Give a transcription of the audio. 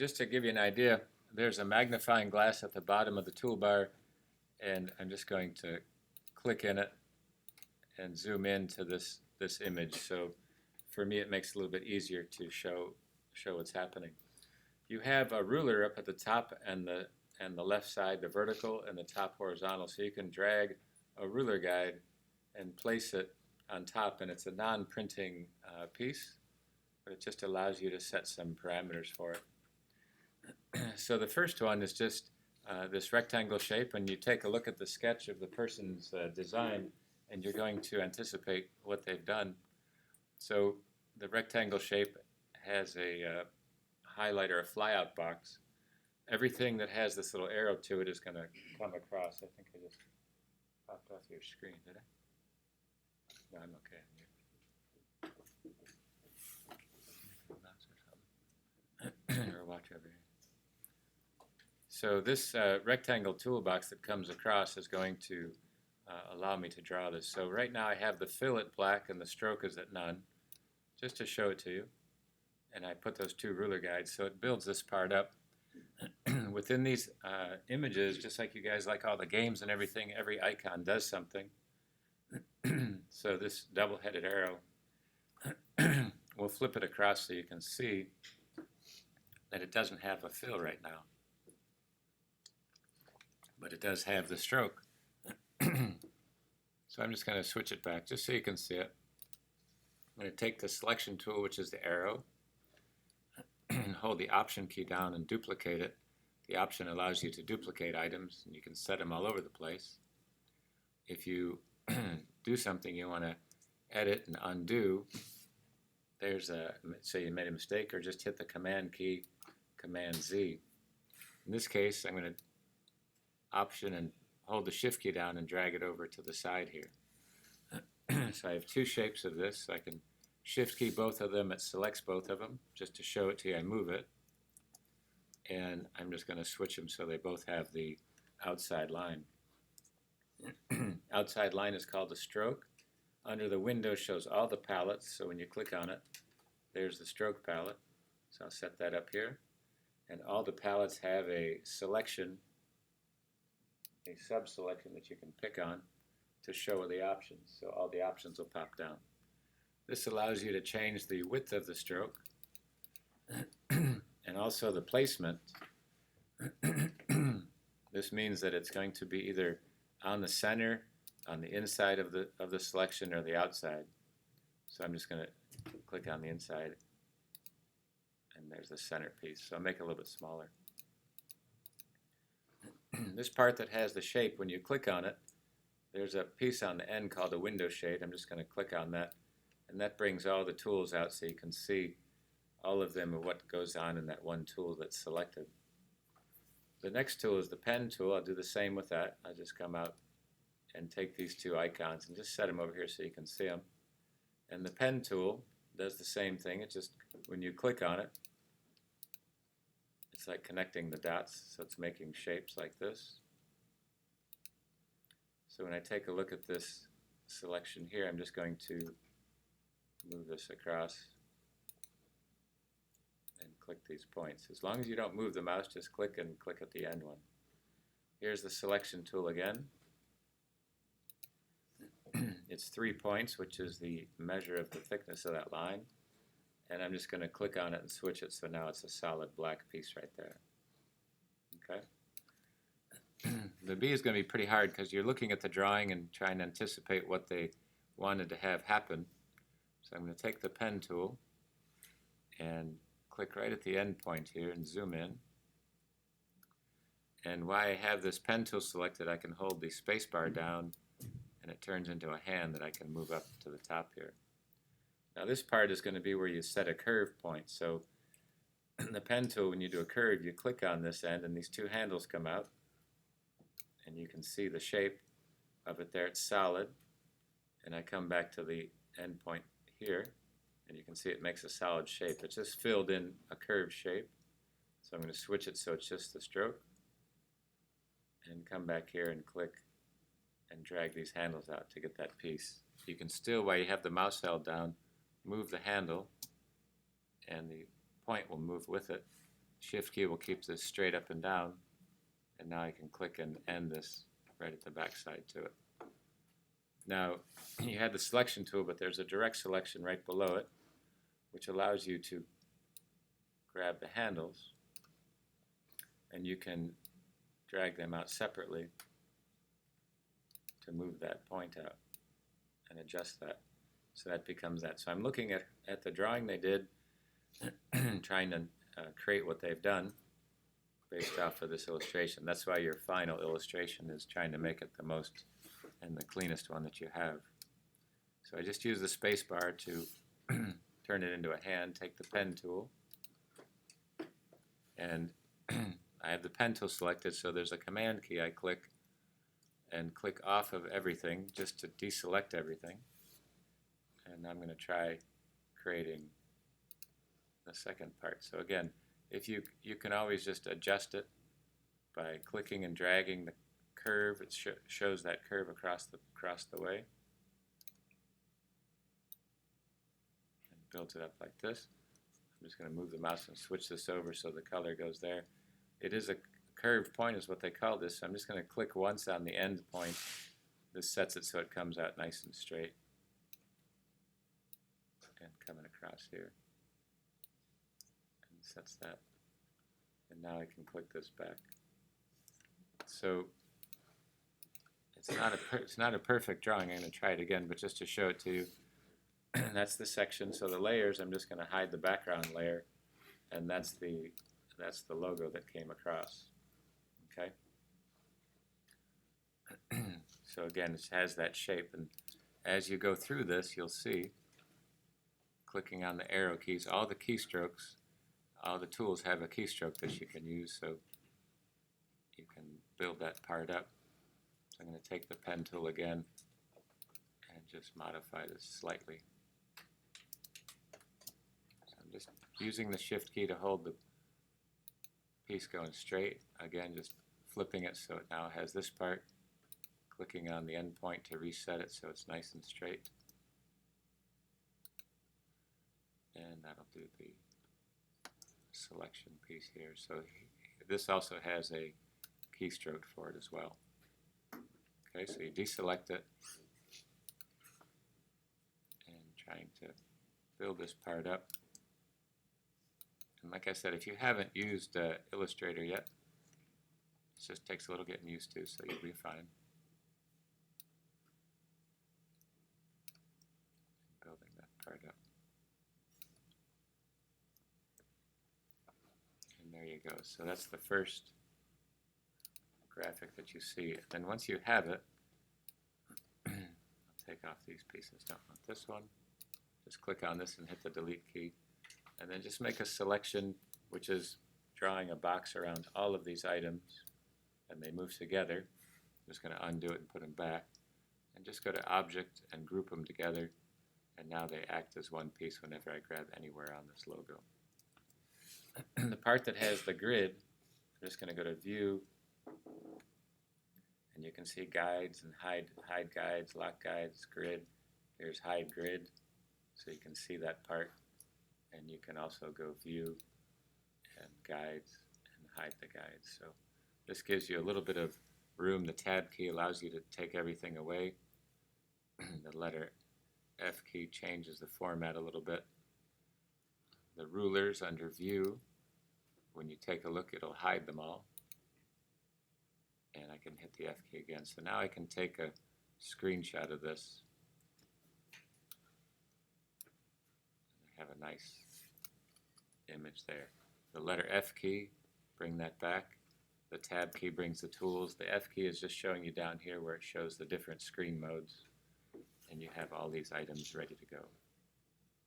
just to give you an idea, there's a magnifying glass at the bottom of the toolbar, and I'm just going to click in it and zoom into this image. So for me, it makes it a little bit easier to show what's happening. You have a ruler up at the top and the left side, the vertical, and the top horizontal. So you can drag a ruler guide and place it on top, and it's a non-printing piece, but it just allows you to set some parameters for it. So the first one is just this rectangle shape, and you take a look at the sketch of the person's design, and you're going to anticipate what they've done. So the rectangle shape has a highlighter, a flyout box. Everything that has this little arrow to it is going to come across. I think I just popped off your screen, did I? No, I'm okay. Or watch over here. So this rectangle toolbox that comes across is going to allow me to draw this. So right now I have the fill at black and the stroke is at none, just to show it to you. And I put those two ruler guides, so it builds this part up. Within these images, just like you guys like all the games and everything, every icon does something. So this double-headed arrow, we'll flip it across so you can see that it doesn't have a fill right now, but it does have the stroke. So I'm just going to switch it back just so you can see it. I'm going to take the selection tool, which is the arrow, and hold the option key down and duplicate it. The option allows you to duplicate items, and you can set them all over the place. If you do something you want to edit and undo, there's a, say you made a mistake, or just hit the command key, command Z. In this case, I'm going to option and hold the shift key down and drag it over to the side here. So I have two shapes of this. So I can shift key both of them. It selects both of them. Just to show it to you, I move it. And I'm just going to switch them so they both have the outside line. Outside line is called the stroke. Under the window shows all the palettes. So when you click on it, there's the stroke palette. So I'll set that up here. And all the palettes have a selection, a sub-selection that you can pick on to show the options. So all the options will pop down. This allows you to change the width of the stroke and also the placement. This means that it's going to be either on the center, on the inside of the selection, or the outside. So I'm just going to click on the inside, and there's the center piece. So I'll make it a little bit smaller. This part that has the shape, when you click on it, there's a piece on the end called a window shade. I'm just going to click on that, and that brings all the tools out so you can see all of them and what goes on in that one tool that's selected. The next tool is the pen tool. I'll do the same with that. I'll just come out and take these two icons and just set them over here so you can see them. And the pen tool does the same thing. It just, when you click on it, it's like connecting the dots, so it's making shapes like this. So when I take a look at this selection here, I'm just going to move this across and click these points. As long as you don't move the mouse, just click and click at the end one. Here's the selection tool again. It's 3 points, which is the measure of the thickness of that line. And I'm just going to click on it and switch it so now it's a solid black piece right there. Okay. The B is going to be pretty hard because you're looking at the drawing and trying to anticipate what they wanted to have happen. So I'm going to take the pen tool and click right at the end point here and zoom in. And while I have this pen tool selected, I can hold the space bar down and it turns into a hand that I can move up to the top here. Now this part is going to be where you set a curve point. So the pen tool, when you do a curve, you click on this end and these two handles come out. And you can see the shape of it there. It's solid. And I come back to the end point here, and you can see it makes a solid shape. It's just filled in a curved shape. So I'm going to switch it so it's just the stroke. And come back here and click and drag these handles out to get that piece. You can still, while you have the mouse held down, move the handle, and the point will move with it. Shift key will keep this straight up and down, and now I can click and end this right at the back side to it. Now, you had the selection tool, but there's a direct selection right below it, which allows you to grab the handles, and you can drag them out separately to move that point out and adjust that. So that becomes that. So I'm looking at the drawing they did, trying to create what they've done based off of this illustration. That's why your final illustration is trying to make it the most and the cleanest one that you have. So I just use the space bar to turn it into a hand, take the pen tool, and I have the pen tool selected, so there's a command key I click and click off of everything just to deselect everything. And I'm going to try creating the second part. So again, if you can always just adjust it by clicking and dragging the curve. It shows that curve across the way, and builds it up like this. I'm just going to move the mouse and switch this over so the color goes there. It is a curved point is what they call this, so I'm just going to click once on the end point. This sets it so it comes out nice and straight and coming across here, and sets that. And now I can click this back. So it's not a perfect drawing. I'm going to try it again, but just to show it to you, that's the section. So the layers, I'm just going to hide the background layer, and that's the logo that came across. Okay. So again, it has that shape, and as you go through this, you'll see, clicking on the arrow keys, all the keystrokes, all the tools have a keystroke that you can use, so you can build that part up. So I'm going to take the pen tool again and just modify this slightly. So I'm just using the shift key to hold the piece going straight. Again, just flipping it so it now has this part. Clicking on the end point to reset it so it's nice and straight. And that'll do the selection piece here. So this also has a keystroke for it as well. Okay, so you deselect it and trying to build this part up. And like I said, if you haven't used Illustrator yet, it just takes a little getting used to, so you'll be fine. Building that part up. And there you go. So that's the first graphic that you see. Then once you have it, I'll take off these pieces. Don't want this one. Just click on this and hit the delete key. And then just make a selection, which is drawing a box around all of these items, and they move together. I'm just going to undo it and put them back. And just go to Object and group them together, and now they act as one piece whenever I grab anywhere on this logo. The part that has the grid, I'm just going to go to View, and you can see guides and hide guides, lock guides, grid. Here's hide grid, so you can see that part. And you can also go View and Guides and hide the guides. So this gives you a little bit of room. The Tab key allows you to take everything away. The letter F key changes the format a little bit. The rulers under View, when you take a look, it'll hide them all. And I can hit the F key again. So now I can take a screenshot of this. Have a nice image there. The letter F key, bring that back. The Tab key brings the tools. The F key is just showing you down here where it shows the different screen modes, and you have all these items ready to go.